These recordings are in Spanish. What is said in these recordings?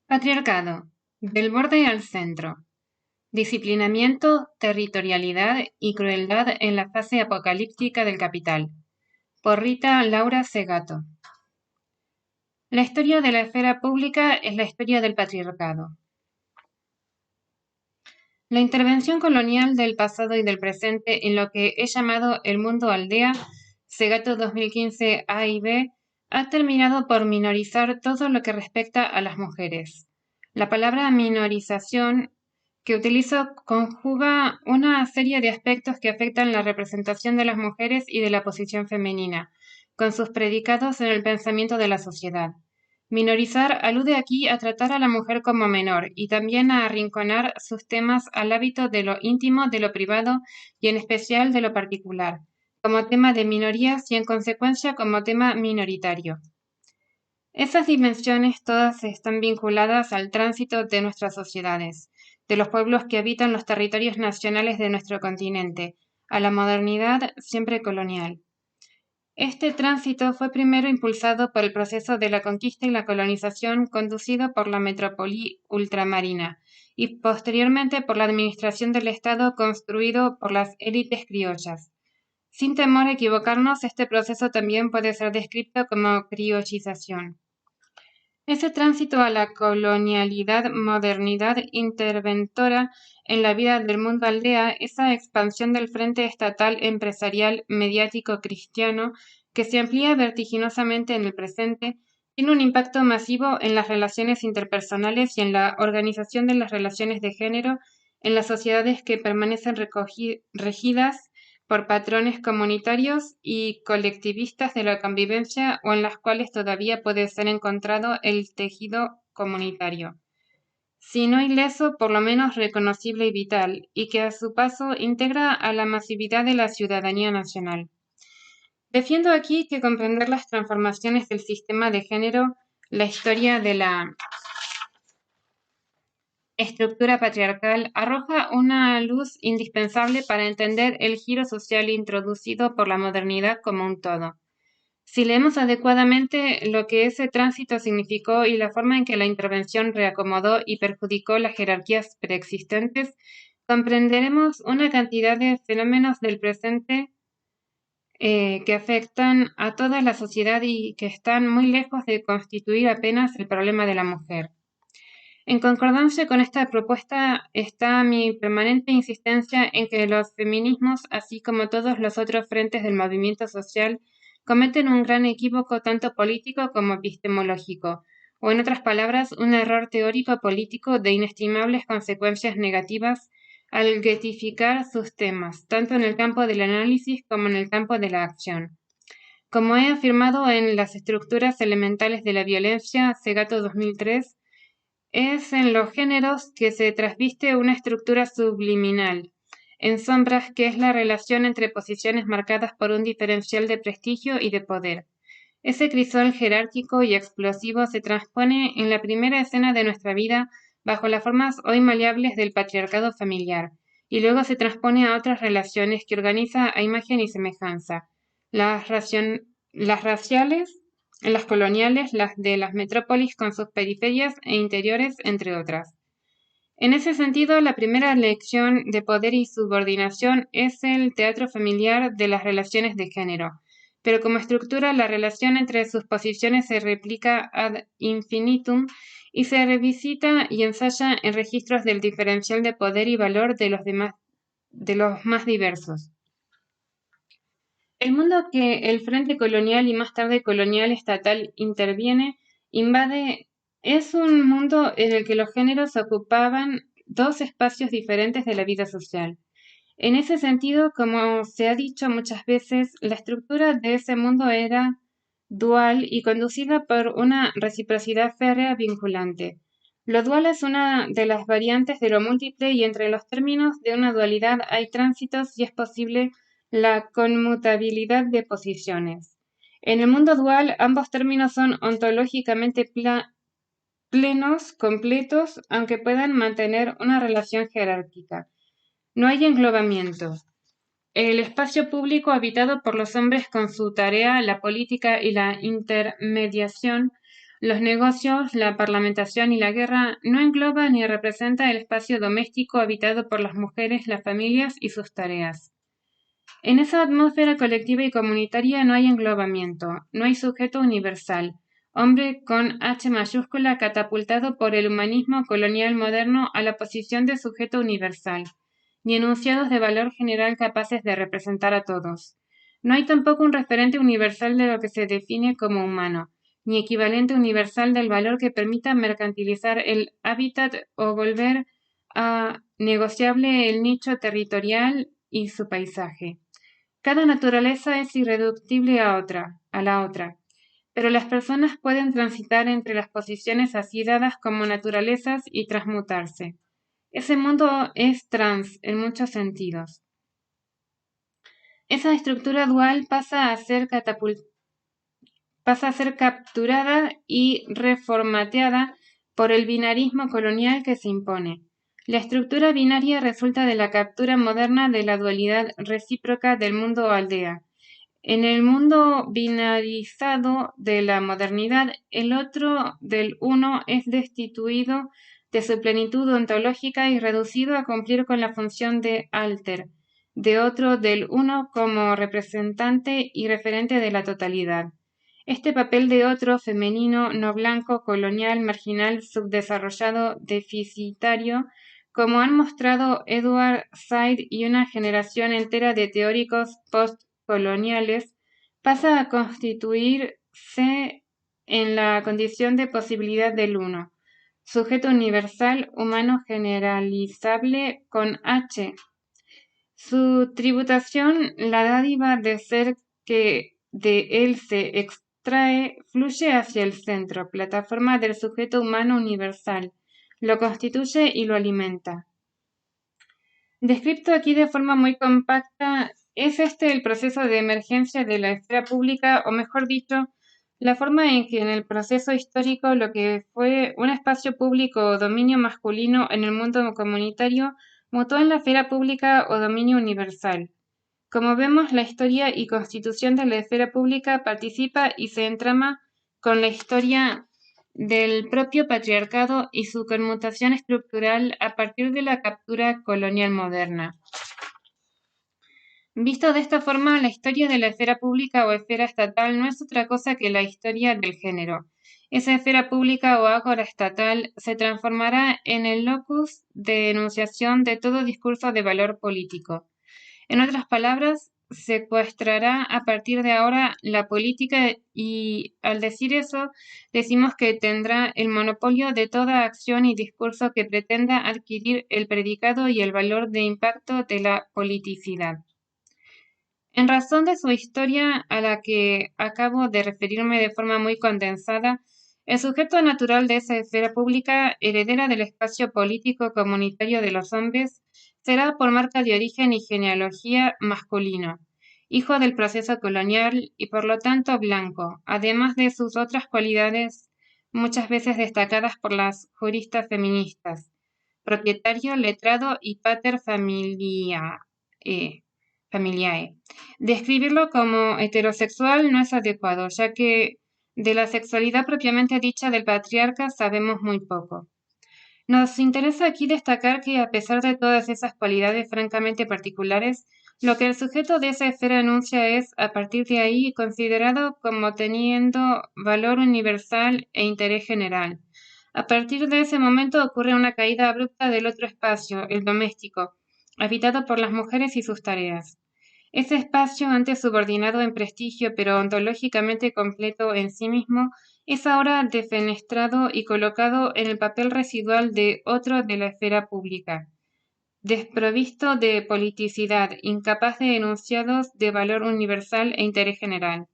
Patriarcado. Del borde al centro. Disciplinamiento, territorialidad y crueldad en la fase apocalíptica del capital. Por Rita Laura Segato. La historia de la esfera pública es la historia del patriarcado. La intervención colonial del pasado y del presente en lo que he llamado el mundo aldea, Segato 2015 A y B, ha terminado por minorizar todo lo que respecta a las mujeres. La palabra minorización que utilizo conjuga una serie de aspectos que afectan la representación de las mujeres y de la posición femenina, con sus predicados en el pensamiento de la sociedad. Minorizar alude aquí a tratar a la mujer como menor y también a arrinconar sus temas al hábito de lo íntimo, de lo privado y en especial de lo particular, como tema de minorías y en consecuencia como tema minoritario. Esas dimensiones todas están vinculadas al tránsito de nuestras sociedades, de los pueblos que habitan los territorios nacionales de nuestro continente, a la modernidad siempre colonial. Este tránsito fue primero impulsado por el proceso de la conquista y la colonización conducido por la metrópoli ultramarina y posteriormente por la administración del Estado construido por las élites criollas. Sin temor a equivocarnos, este proceso también puede ser descrito como criollización. Ese tránsito a la colonialidad, modernidad interventora en la vida del mundo aldea, esa expansión del frente estatal empresarial mediático cristiano que se amplía vertiginosamente en el presente, tiene un impacto masivo en las relaciones interpersonales y en la organización de las relaciones de género en las sociedades que permanecen regidas por patrones comunitarios y colectivistas de la convivencia o en las cuales todavía puede ser encontrado el tejido comunitario, si no ileso, por lo menos reconocible y vital, y que a su paso integra a la masividad de la ciudadanía nacional. Defiendo aquí que comprender las transformaciones del sistema de género, la historia de la estructura patriarcal arroja una luz indispensable para entender el giro social introducido por la modernidad como un todo. Si leemos adecuadamente lo que ese tránsito significó y la forma en que la intervención reacomodó y perjudicó las jerarquías preexistentes, comprenderemos una cantidad de fenómenos del presente que afectan a toda la sociedad y que están muy lejos de constituir apenas el problema de la mujer. En concordancia con esta propuesta está mi permanente insistencia en que los feminismos, así como todos los otros frentes del movimiento social, cometen un gran equívoco tanto político como epistemológico, o en otras palabras, un error teórico-político de inestimables consecuencias negativas al guetificar sus temas, tanto en el campo del análisis como en el campo de la acción. Como he afirmado en Las estructuras elementales de la violencia, Segato 2003, es en los géneros que se trasviste una estructura subliminal, en sombras que es la relación entre posiciones marcadas por un diferencial de prestigio y de poder. Ese crisol jerárquico y explosivo se transpone en la primera escena de nuestra vida bajo las formas hoy maleables del patriarcado familiar, y luego se transpone a otras relaciones que organiza a imagen y semejanza, las raciales, las coloniales, las de las metrópolis con sus periferias e interiores, entre otras. En ese sentido, la primera lección de poder y subordinación es el teatro familiar de las relaciones de género, pero como estructura la relación entre sus posiciones se replica ad infinitum y se revisita y ensaya en registros del diferencial de poder y valor de los más diversos. El mundo que el frente colonial y más tarde colonial estatal interviene, invade, es un mundo en el que los géneros ocupaban dos espacios diferentes de la vida social. En ese sentido, como se ha dicho muchas veces, la estructura de ese mundo era dual y conducida por una reciprocidad férrea vinculante. Lo dual es una de las variantes de lo múltiple y entre los términos de una dualidad hay tránsitos y es posible la conmutabilidad de posiciones. En el mundo dual, ambos términos son ontológicamente plenos, completos, aunque puedan mantener una relación jerárquica. No hay englobamiento. El espacio público habitado por los hombres con su tarea, la política y la intermediación, Los negocios, la parlamentación y la guerra no engloba ni representa el espacio doméstico habitado por las mujeres, las familias y sus tareas. En esa atmósfera colectiva y comunitaria no hay englobamiento, no hay sujeto universal, hombre con H mayúscula catapultado por el humanismo colonial moderno a la posición de sujeto universal, ni enunciados de valor general capaces de representar a todos. No hay tampoco un referente universal de lo que se define como humano, ni equivalente universal del valor que permita mercantilizar el hábitat o volver a negociable el nicho territorial y su paisaje. Cada naturaleza es irreductible a la otra, pero las personas pueden transitar entre las posiciones así dadas como naturalezas y transmutarse. Ese mundo es trans en muchos sentidos. Esa estructura dual pasa a ser capturada y reformateada por el binarismo colonial que se impone. La estructura binaria resulta de la captura moderna de la dualidad recíproca del mundo aldea. En el mundo binarizado de la modernidad, el otro del uno es destituido de su plenitud ontológica y reducido a cumplir con la función de alter, de otro del uno como representante y referente de la totalidad. Este papel de otro femenino, no blanco, colonial, marginal, subdesarrollado, deficitario, como han mostrado Edward Said y una generación entera de teóricos postcoloniales, pasa a constituirse en la condición de posibilidad del uno, sujeto universal, humano generalizable con H. Su tributación, la dádiva de ser que de él se extrae, fluye hacia el centro, plataforma del sujeto humano universal, lo constituye y lo alimenta. Descrito aquí de forma muy compacta, es este el proceso de emergencia de la esfera pública, o mejor dicho, la forma en que en el proceso histórico lo que fue un espacio público o dominio masculino en el mundo comunitario mutó en la esfera pública o dominio universal. Como vemos, la historia y constitución de la esfera pública participa y se entrama con la historia del propio patriarcado y su conmutación estructural a partir de la captura colonial moderna. Visto de esta forma, la historia de la esfera pública o esfera estatal no es otra cosa que la historia del género. Esa esfera pública o ágora estatal se transformará en el locus de enunciación de todo discurso de valor político. En otras palabras, secuestrará a partir de ahora la política y, al decir eso, decimos que tendrá el monopolio de toda acción y discurso que pretenda adquirir el predicado y el valor de impacto de la politicidad. En razón de su historia, a la que acabo de referirme de forma muy condensada, el sujeto natural de esa esfera pública, heredera del espacio político comunitario de los hombres, será por marca de origen y genealogía masculino, hijo del proceso colonial y por lo tanto blanco, además de sus otras cualidades muchas veces destacadas por las juristas feministas, propietario, letrado y pater familiae. Describirlo como heterosexual no es adecuado, ya que de la sexualidad propiamente dicha del patriarca sabemos muy poco. Nos interesa aquí destacar que a pesar de todas esas cualidades francamente particulares, lo que el sujeto de esa esfera enuncia es, a partir de ahí, considerado como teniendo valor universal e interés general. A partir de ese momento ocurre una caída abrupta del otro espacio, el doméstico, habitado por las mujeres y sus tareas. Ese espacio, antes subordinado en prestigio pero ontológicamente completo en sí mismo, es ahora defenestrado y colocado en el papel residual de otro de la esfera pública, desprovisto de politicidad, incapaz de enunciados de valor universal e interés general.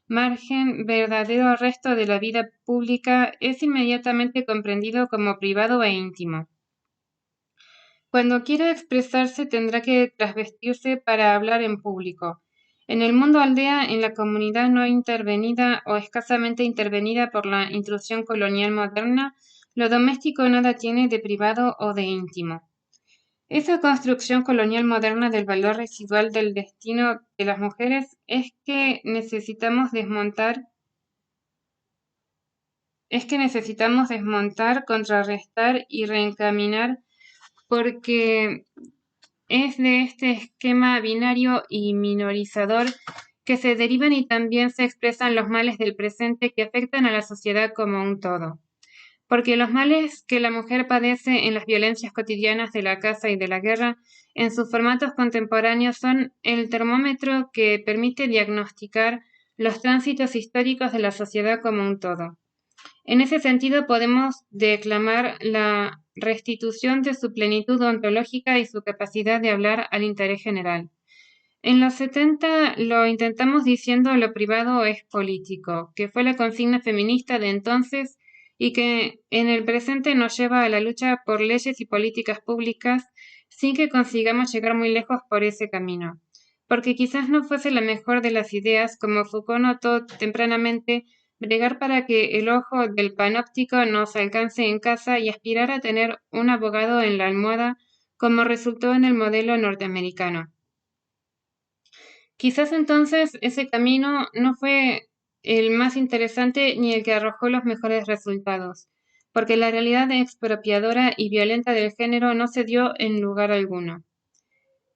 Margen verdadero resto de la vida pública es inmediatamente comprendido como privado e íntimo. Cuando quiera expresarse tendrá que trasvestirse para hablar en público. En el mundo aldea, en la comunidad no intervenida o escasamente intervenida por la intrusión colonial moderna, lo doméstico nada tiene de privado o de íntimo. Esa construcción colonial moderna del valor residual del destino de las mujeres es que necesitamos desmontar es que necesitamos desmontar, contrarrestar y reencaminar porque es de este esquema binario y minorizador que se derivan y también se expresan los males del presente que afectan a la sociedad como un todo. Porque los males que la mujer padece en las violencias cotidianas de la casa y de la guerra, en sus formatos contemporáneos, son el termómetro que permite diagnosticar los tránsitos históricos de la sociedad como un todo. En ese sentido, podemos declamar la restitución de su plenitud ontológica y su capacidad de hablar al interés general. En los 70 lo intentamos diciendo lo privado es político, que fue la consigna feminista de entonces y que en el presente nos lleva a la lucha por leyes y políticas públicas sin que consigamos llegar muy lejos por ese camino. Porque quizás no fuese la mejor de las ideas, como Foucault notó tempranamente, bregar para que el ojo del panóptico nos alcance en casa y aspirar a tener un abogado en la almohada, como resultó en el modelo norteamericano. Quizás entonces ese camino no fue el más interesante ni el que arrojó los mejores resultados, porque la realidad expropiadora y violenta del género no se dio en lugar alguno.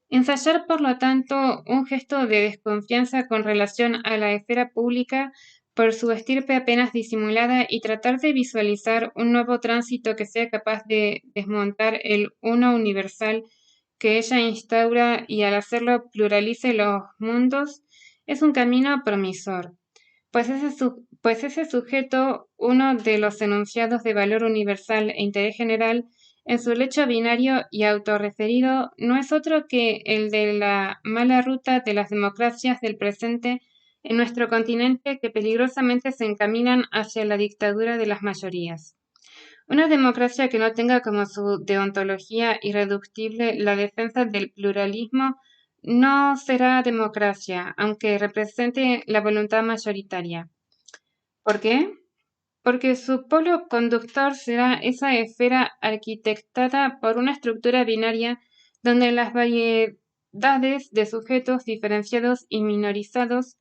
Ensayar, por lo tanto, un gesto de desconfianza con relación a la esfera pública por su estirpe apenas disimulada y tratar de visualizar un nuevo tránsito que sea capaz de desmontar el uno universal que ella instaura y al hacerlo pluralice los mundos, es un camino promisor, pues ese sujeto, uno de los enunciados de valor universal e interés general, en su lecho binario y autorreferido, no es otro que el de la mala ruta de las democracias del presente en nuestro continente que peligrosamente se encaminan hacia la dictadura de las mayorías. Una democracia que no tenga como su deontología irreductible la defensa del pluralismo no será democracia, aunque represente la voluntad mayoritaria. ¿Por qué? Porque su polo conductor será esa esfera arquitectada por una estructura binaria donde las variedades de sujetos diferenciados y minorizados,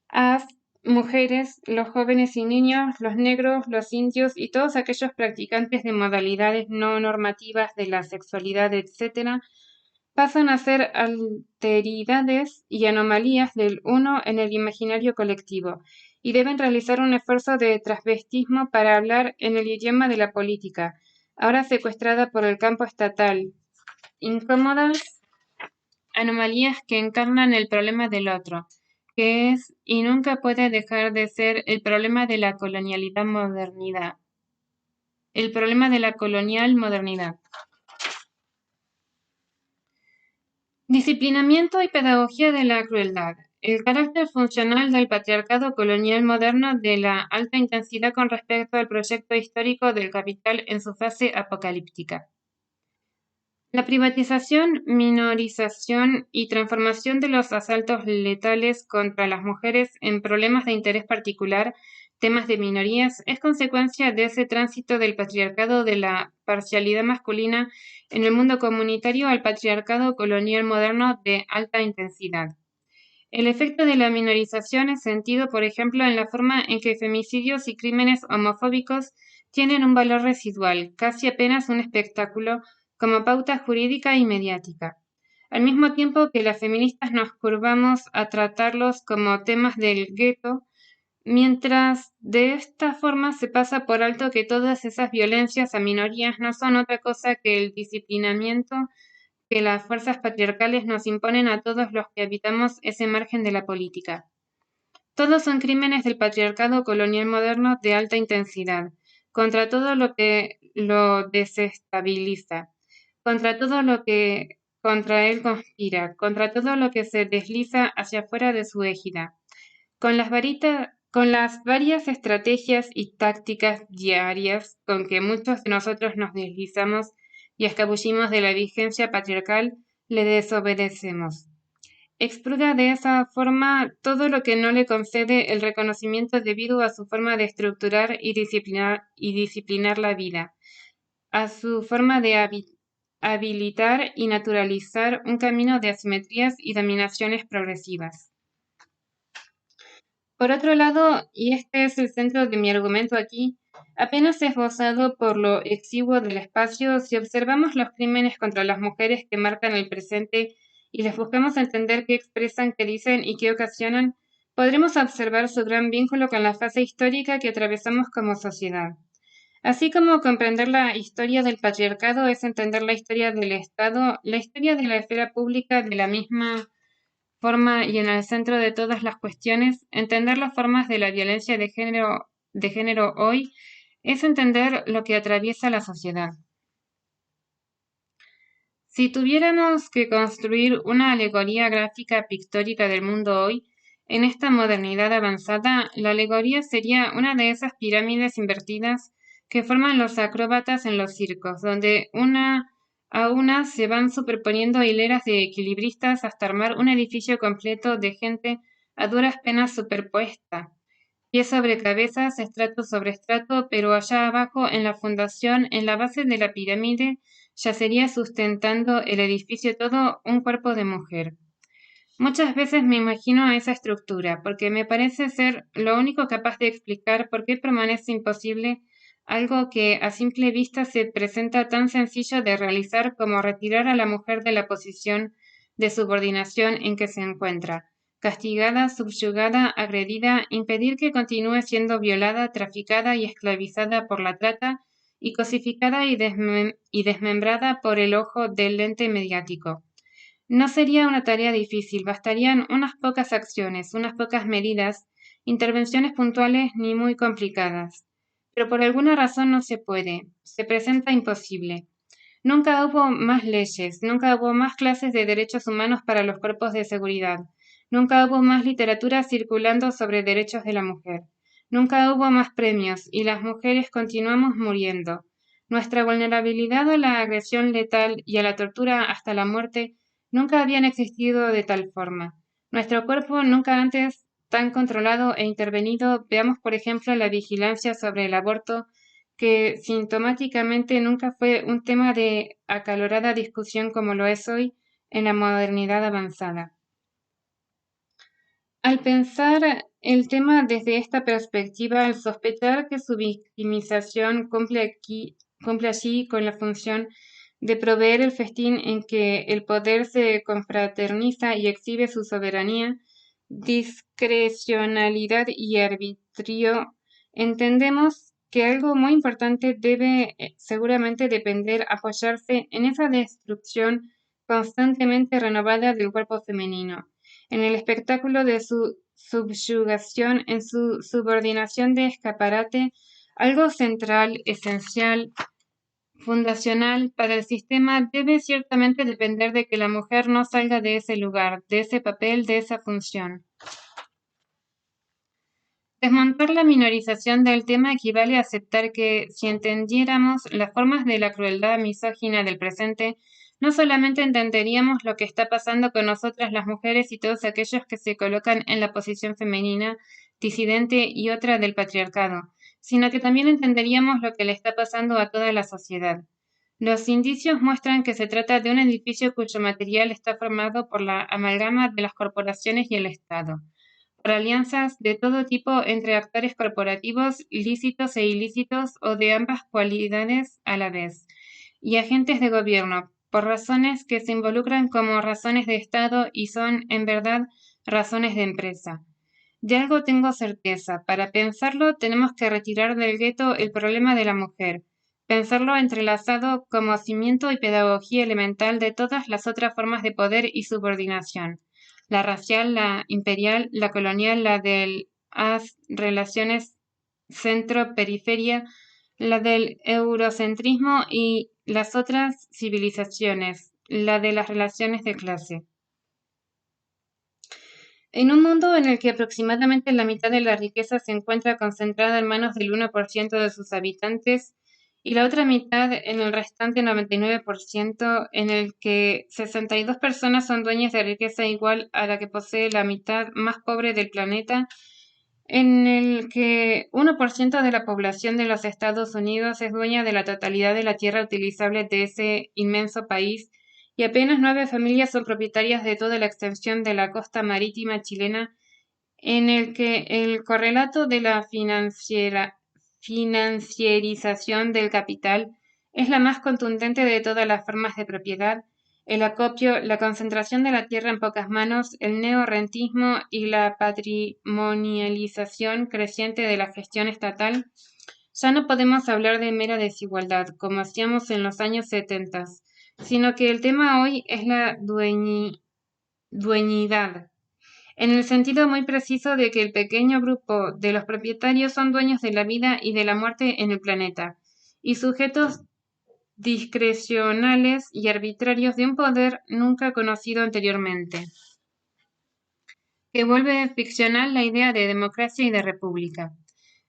as, mujeres, los jóvenes y niños, los negros, los indios y todos aquellos practicantes de modalidades no normativas de la sexualidad, etc., pasan a ser alteridades y anomalías del uno en el imaginario colectivo y deben realizar un esfuerzo de transvestismo para hablar en el idioma de la política, ahora secuestrada por el campo estatal. Incómodas anomalías que encarnan el problema del otro, que es y nunca puede dejar de ser el problema de la colonialidad modernidad. El problema de la colonial modernidad. Disciplinamiento y pedagogía de la crueldad. El carácter funcional del patriarcado colonial moderno de la alta intensidad con respecto al proyecto histórico del capital en su fase apocalíptica. La privatización, minorización y transformación de los asaltos letales contra las mujeres en problemas de interés particular, temas de minorías, es consecuencia de ese tránsito del patriarcado de la parcialidad masculina en el mundo comunitario al patriarcado colonial moderno de alta intensidad. El efecto de la minorización es sentido, por ejemplo, en la forma en que femicidios y crímenes homofóbicos tienen un valor residual, casi apenas un espectáculo, como pauta jurídica y mediática. Al mismo tiempo que las feministas nos curvamos a tratarlos como temas del gueto, mientras de esta forma se pasa por alto que todas esas violencias a minorías no son otra cosa que el disciplinamiento que las fuerzas patriarcales nos imponen a todos los que habitamos ese margen de la política. Todos son crímenes del patriarcado colonial moderno de alta intensidad, contra todo lo que lo desestabiliza, contra todo lo que contra él conspira, contra todo lo que se desliza hacia afuera de su égida. Con las varias estrategias y tácticas diarias con que muchos de nosotros nos deslizamos y escabullimos de la vigencia patriarcal, le desobedecemos. Expurga de esa forma todo lo que no le concede el reconocimiento debido a su forma de estructurar y disciplinar la vida, a su forma de habilitar y naturalizar un camino de asimetrías y dominaciones progresivas. Por otro lado, y este es el centro de mi argumento aquí, apenas esbozado por lo exiguo del espacio. Si observamos los crímenes contra las mujeres que marcan el presente y les buscamos entender qué expresan, qué dicen y qué ocasionan, podremos observar su gran vínculo con la fase histórica que atravesamos como sociedad. Así como comprender la historia del patriarcado es entender la historia del Estado, la historia de la esfera pública de la misma forma y en el centro de todas las cuestiones, entender las formas de la violencia de género hoy es entender lo que atraviesa la sociedad. Si tuviéramos que construir una alegoría gráfica pictórica del mundo hoy, en esta modernidad avanzada, la alegoría sería una de esas pirámides invertidas que forman los acróbatas en los circos, donde una a una se van superponiendo hileras de equilibristas hasta armar un edificio completo de gente a duras penas superpuesta, pies sobre cabezas, estrato sobre estrato, pero allá abajo, en la fundación, en la base de la pirámide, yacería sustentando el edificio todo un cuerpo de mujer. Muchas veces me imagino esa estructura, porque me parece ser lo único capaz de explicar por qué permanece imposible algo que a simple vista se presenta tan sencillo de realizar como retirar a la mujer de la posición de subordinación en que se encuentra, castigada, subyugada, agredida, impedir que continúe siendo violada, traficada y esclavizada por la trata y cosificada y desmembrada por el ojo del lente mediático. No sería una tarea difícil, bastarían unas pocas acciones, unas pocas medidas, intervenciones puntuales ni muy complicadas. Pero por alguna razón no se puede, se presenta imposible. Nunca hubo más leyes, nunca hubo más clases de derechos humanos para los cuerpos de seguridad, nunca hubo más literatura circulando sobre derechos de la mujer, nunca hubo más premios y las mujeres continuamos muriendo. Nuestra vulnerabilidad a la agresión letal y a la tortura hasta la muerte nunca habían existido de tal forma. Nuestro cuerpo nunca antes tan controlado e intervenido. Veamos, por ejemplo, la vigilancia sobre el aborto, que sintomáticamente nunca fue un tema de acalorada discusión como lo es hoy en la modernidad avanzada. Al pensar el tema desde esta perspectiva, al sospechar que su victimización cumple allí con la función de proveer el festín en que el poder se confraterniza y exhibe su soberanía, discrecionalidad y arbitrio, entendemos que algo muy importante debe seguramente depender, apoyarse en esa destrucción constantemente renovada del cuerpo femenino, en el espectáculo de su subyugación, en su subordinación de escaparate, algo central, esencial, fundacional para el sistema debe ciertamente depender de que la mujer no salga de ese lugar, de ese papel, de esa función. Desmontar la minorización del tema equivale a aceptar que, si entendiéramos las formas de la crueldad misógina del presente, no solamente entenderíamos lo que está pasando con nosotras las mujeres y todos aquellos que se colocan en la posición femenina, disidente y otra del patriarcado, sino que también entenderíamos lo que le está pasando a toda la sociedad. Los indicios muestran que se trata de un edificio cuyo material está formado por la amalgama de las corporaciones y el Estado, por alianzas de todo tipo entre actores corporativos lícitos e ilícitos o de ambas cualidades a la vez, y agentes de gobierno, por razones que se involucran como razones de Estado y son, en verdad, razones de empresa. De algo tengo certeza, para pensarlo tenemos que retirar del gueto el problema de la mujer, pensarlo entrelazado como cimiento y pedagogía elemental de todas las otras formas de poder y subordinación, la racial, la imperial, la colonial, la de las relaciones centro-periferia, la del eurocentrismo y las otras civilizaciones, la de las relaciones de clase. En un mundo en el que aproximadamente la mitad de la riqueza se encuentra concentrada en manos del 1% de sus habitantes y la otra mitad en el restante 99%, en el que 62 personas son dueñas de riqueza igual a la que posee la mitad más pobre del planeta, en el que 1% de la población de los Estados Unidos es dueña de la totalidad de la tierra utilizable de ese inmenso país, y apenas 9 familias son propietarias de toda la extensión de la costa marítima chilena, en el que el correlato de la financiarización del capital es la más contundente de todas las formas de propiedad, el acopio, la concentración de la tierra en pocas manos, el neorrentismo y la patrimonialización creciente de la gestión estatal, ya no podemos hablar de mera desigualdad, como hacíamos en los años 70, sino que el tema hoy es la dueñidad, en el sentido muy preciso de que el pequeño grupo de los propietarios son dueños de la vida y de la muerte en el planeta, y sujetos discrecionales y arbitrarios de un poder nunca conocido anteriormente, que vuelve ficcional la idea de democracia y de república.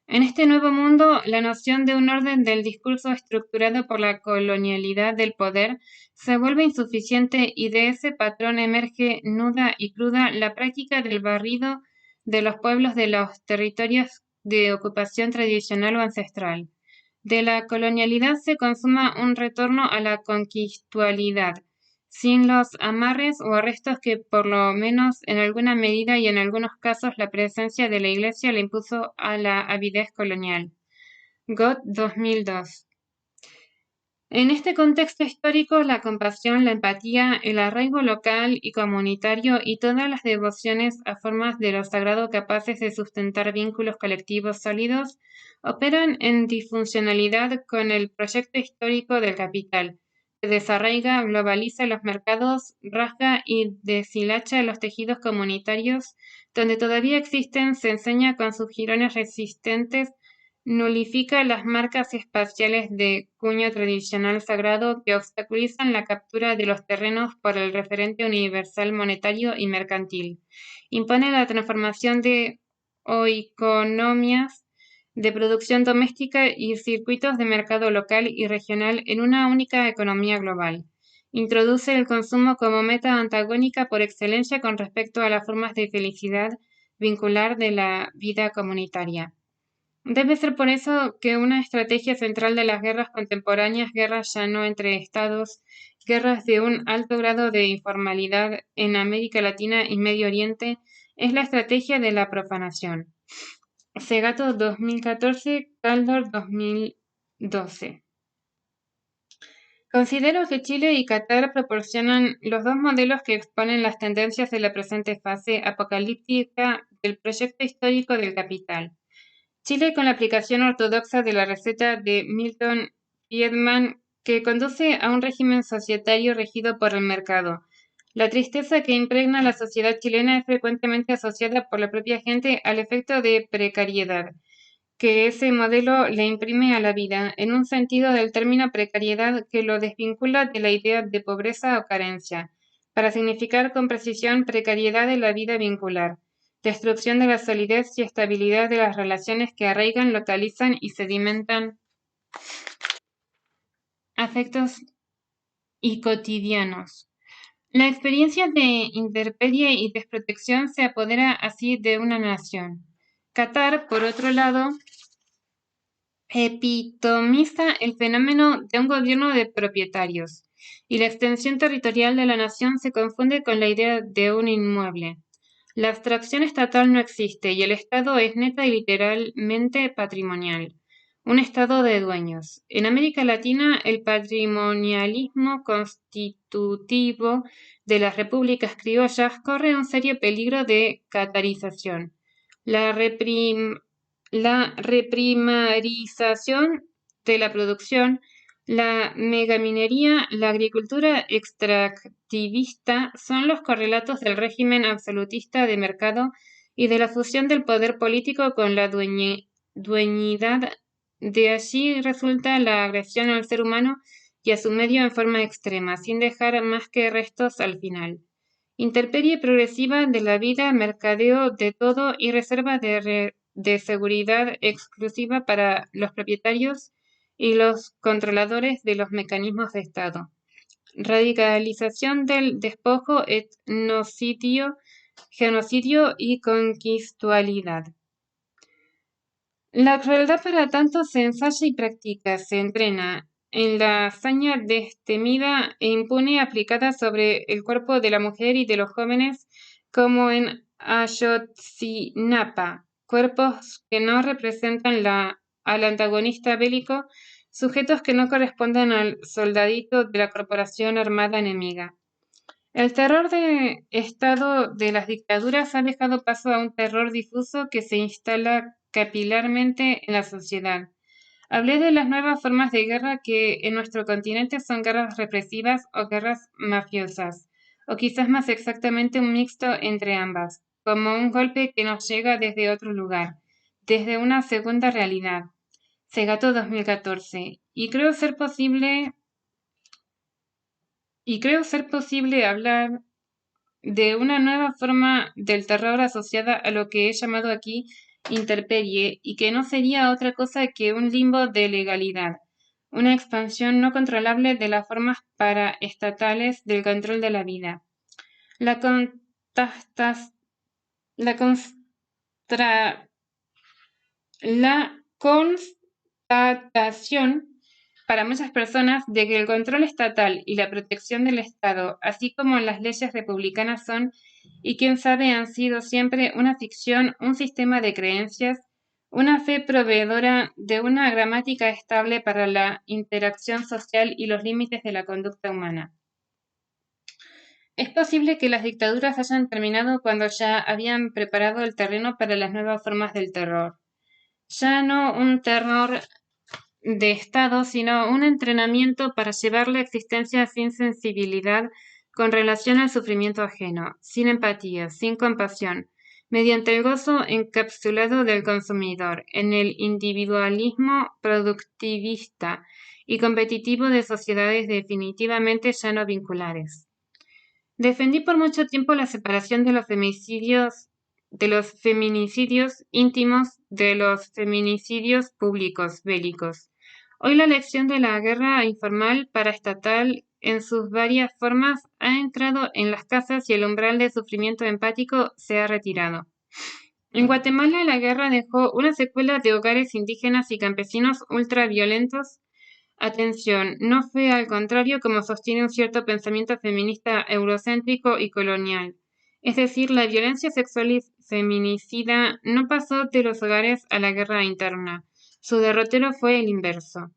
En este nuevo mundo, la noción de un orden del discurso estructurado por la colonialidad del poder se vuelve insuficiente y de ese patrón emerge nuda y cruda la práctica del barrido de los pueblos de los territorios de ocupación tradicional o ancestral. De la colonialidad se consuma un retorno a la conquistualidad, sin los amarres o arrestos que por lo menos en alguna medida y en algunos casos la presencia de la Iglesia le impuso a la avidez colonial. Gott 2002. En este contexto histórico, la compasión, la empatía, el arraigo local y comunitario y todas las devociones a formas de lo sagrado capaces de sustentar vínculos colectivos sólidos operan en disfuncionalidad con el proyecto histórico del capital, que desarraiga, globaliza los mercados, rasga y deshilacha los tejidos comunitarios, donde todavía existen, se enseña con sus jirones resistentes, nulifica las marcas espaciales de cuño tradicional sagrado que obstaculizan la captura de los terrenos por el referente universal monetario y mercantil. Impone la transformación de oikonomias de producción doméstica y circuitos de mercado local y regional en una única economía global. Introduce el consumo como meta antagónica por excelencia con respecto a las formas de felicidad vincular de la vida comunitaria. Debe ser por eso que una estrategia central de las guerras contemporáneas, guerras ya no entre estados, guerras de un alto grado de informalidad en América Latina y Medio Oriente, es la estrategia de la profanación. Segato 2014, Caldor 2012. Considero que Chile y Qatar proporcionan los dos modelos que exponen las tendencias de la presente fase apocalíptica del proyecto histórico del capital. Chile con la aplicación ortodoxa de la receta de Milton Friedman que conduce a un régimen societario regido por el mercado. La tristeza que impregna la sociedad chilena es frecuentemente asociada por la propia gente al efecto de precariedad que ese modelo le imprime a la vida, en un sentido del término precariedad que lo desvincula de la idea de pobreza o carencia, para significar con precisión precariedad de la vida vincular, destrucción de la solidez y estabilidad de las relaciones que arraigan, localizan y sedimentan afectos y cotidianos. La experiencia de intemperie y desprotección se apodera así de una nación. Qatar, por otro lado, epitomiza el fenómeno de un gobierno de propietarios, y la extensión territorial de la nación se confunde con la idea de un inmueble. La abstracción estatal no existe y el Estado es neta y literalmente patrimonial, un Estado de dueños. En América Latina, el patrimonialismo constitutivo de las repúblicas criollas corre un serio peligro de catarización. La reprimarización de la producción, la megaminería, la agricultura extractivista son los correlatos del régimen absolutista de mercado y de la fusión del poder político con la dueñidad. De allí resulta la agresión al ser humano y a su medio en forma extrema, sin dejar más que restos al final. Intemperie progresiva de la vida, mercadeo de todo y reserva de seguridad exclusiva para los propietarios y los controladores de los mecanismos de Estado. Radicalización del despojo, etnocidio, genocidio y conquistualidad. La crueldad para tanto se ensaya y practica, se entrena en la hazaña destemida e impune aplicada sobre el cuerpo de la mujer y de los jóvenes como en Ayotzinapa, cuerpos que no representan la al antagonista bélico, sujetos que no corresponden al soldadito de la corporación armada enemiga. El terror de Estado de las dictaduras ha dejado paso a un terror difuso que se instala capilarmente en la sociedad. Hablé de las nuevas formas de guerra que en nuestro continente son guerras represivas o guerras mafiosas, o quizás más exactamente un mixto entre ambas, como un golpe que nos llega desde otro lugar, desde una segunda realidad. Segato 2014. Creo ser posible hablar de una nueva forma del terror asociada a lo que he llamado aquí intemperie y que no sería otra cosa que un limbo de legalidad, una expansión no controlable de las formas paraestatales del control de la vida. La contastas- la constra- la constatación para muchas personas de que el control estatal y la protección del Estado, así como las leyes republicanas son, y quién sabe han sido siempre una ficción, un sistema de creencias, una fe proveedora de una gramática estable para la interacción social y los límites de la conducta humana. Es posible que las dictaduras hayan terminado cuando ya habían preparado el terreno para las nuevas formas del terror. Ya no un terror de Estado, sino un entrenamiento para llevar la existencia sin sensibilidad con relación al sufrimiento ajeno, sin empatía, sin compasión, mediante el gozo encapsulado del consumidor, en el individualismo productivista y competitivo de sociedades definitivamente ya no vinculares. Defendí por mucho tiempo la separación de los feminicidios íntimos de los feminicidios públicos bélicos. Hoy la lección de la guerra informal paraestatal en sus varias formas ha entrado en las casas y el umbral de sufrimiento empático se ha retirado. En Guatemala la guerra dejó una secuela de hogares indígenas y campesinos ultraviolentos. Atención, no fue al contrario como sostiene un cierto pensamiento feminista eurocéntrico y colonial. Es decir, la violencia sexual y feminicida no pasó de los hogares a la guerra interna. Su derrotero fue el inverso.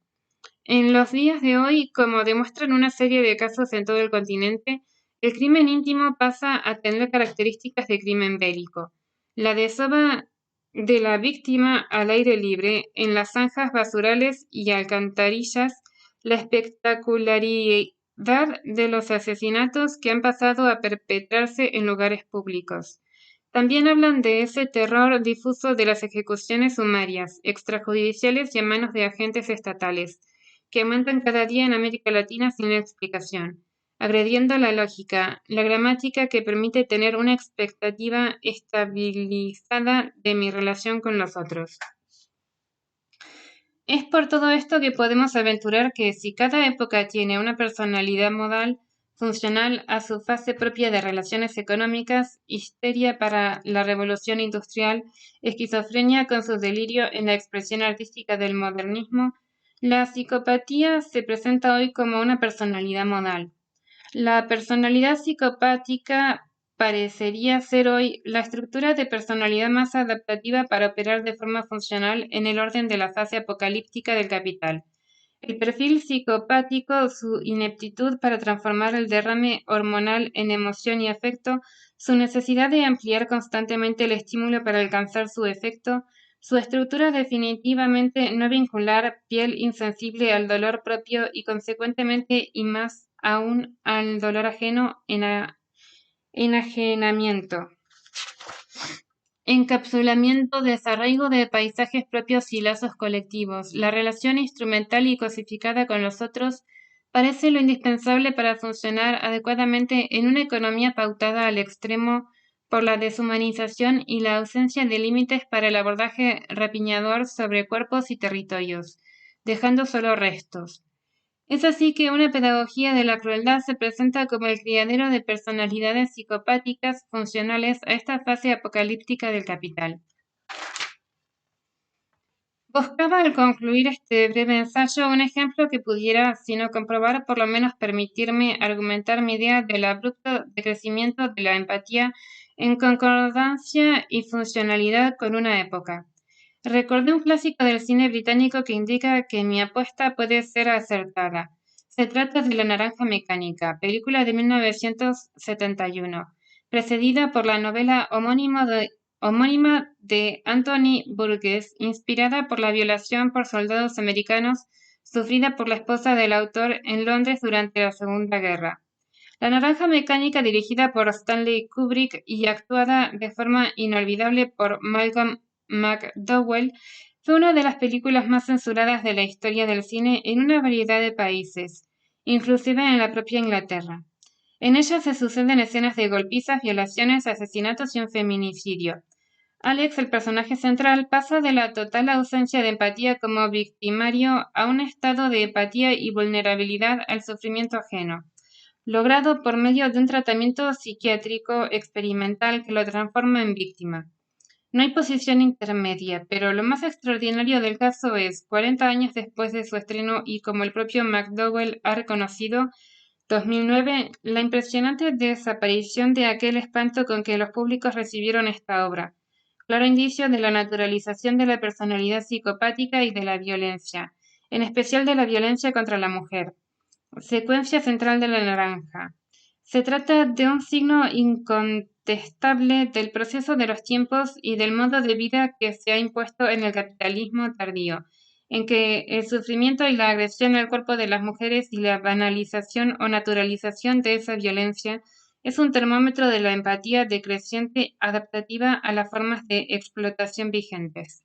En los días de hoy, como demuestran una serie de casos en todo el continente, el crimen íntimo pasa a tener características de crimen bélico. La desova de la víctima al aire libre, en las zanjas basurales y alcantarillas, la espectacularidad de los asesinatos que han pasado a perpetrarse en lugares públicos. También hablan de ese terror difuso de las ejecuciones sumarias, extrajudiciales y a manos de agentes estatales, que aumentan cada día en América Latina sin explicación, agrediendo la lógica, la gramática que permite tener una expectativa estabilizada de mi relación con los otros. Es por todo esto que podemos aventurar que si cada época tiene una personalidad modal, funcional a su fase propia de relaciones económicas, histeria para la revolución industrial, esquizofrenia con su delirio en la expresión artística del modernismo, la psicopatía se presenta hoy como una personalidad modal. La personalidad psicopática parecería ser hoy la estructura de personalidad más adaptativa para operar de forma funcional en el orden de la fase apocalíptica del capital. El perfil psicopático, su ineptitud para transformar el derrame hormonal en emoción y afecto, su necesidad de ampliar constantemente el estímulo para alcanzar su efecto, su estructura definitivamente no vincular, piel insensible al dolor propio y consecuentemente y más aún al dolor ajeno, enajenamiento. Encapsulamiento, desarraigo de paisajes propios y lazos colectivos. La relación instrumental y cosificada con los otros parece lo indispensable para funcionar adecuadamente en una economía pautada al extremo por la deshumanización y la ausencia de límites para el abordaje rapiñador sobre cuerpos y territorios, dejando solo restos. Es así que una pedagogía de la crueldad se presenta como el criadero de personalidades psicopáticas funcionales a esta fase apocalíptica del capital. Buscaba al concluir este breve ensayo un ejemplo que pudiera, si no comprobar, por lo menos permitirme argumentar mi idea del abrupto decrecimiento de la empatía en concordancia y funcionalidad con una época. Recordé un clásico del cine británico que indica que mi apuesta puede ser acertada. Se trata de La Naranja Mecánica, película de 1971, precedida por la novela homónima de Anthony Burgess, inspirada por la violación por soldados americanos sufrida por la esposa del autor en Londres durante la Segunda Guerra. La Naranja Mecánica, dirigida por Stanley Kubrick y actuada de forma inolvidable por Malcolm McDowell, fue una de las películas más censuradas de la historia del cine en una variedad de países, inclusive en la propia Inglaterra. En ella se suceden escenas de golpizas, violaciones, asesinatos y un feminicidio. Alex, el personaje central, pasa de la total ausencia de empatía como victimario a un estado de empatía y vulnerabilidad al sufrimiento ajeno, logrado por medio de un tratamiento psiquiátrico experimental que lo transforma en víctima. No hay posición intermedia, pero lo más extraordinario del caso es, 40 años después de su estreno y como el propio McDowell ha reconocido, 2009, la impresionante desaparición de aquel espanto con que los públicos recibieron esta obra, claro indicio de la naturalización de la personalidad psicopática y de la violencia, en especial de la violencia contra la mujer. Secuencia central de la naranja. Se trata de un signo incontestable del proceso de los tiempos y del modo de vida que se ha impuesto en el capitalismo tardío, en que el sufrimiento y la agresión al cuerpo de las mujeres y la banalización o naturalización de esa violencia es un termómetro de la empatía decreciente adaptativa a las formas de explotación vigentes.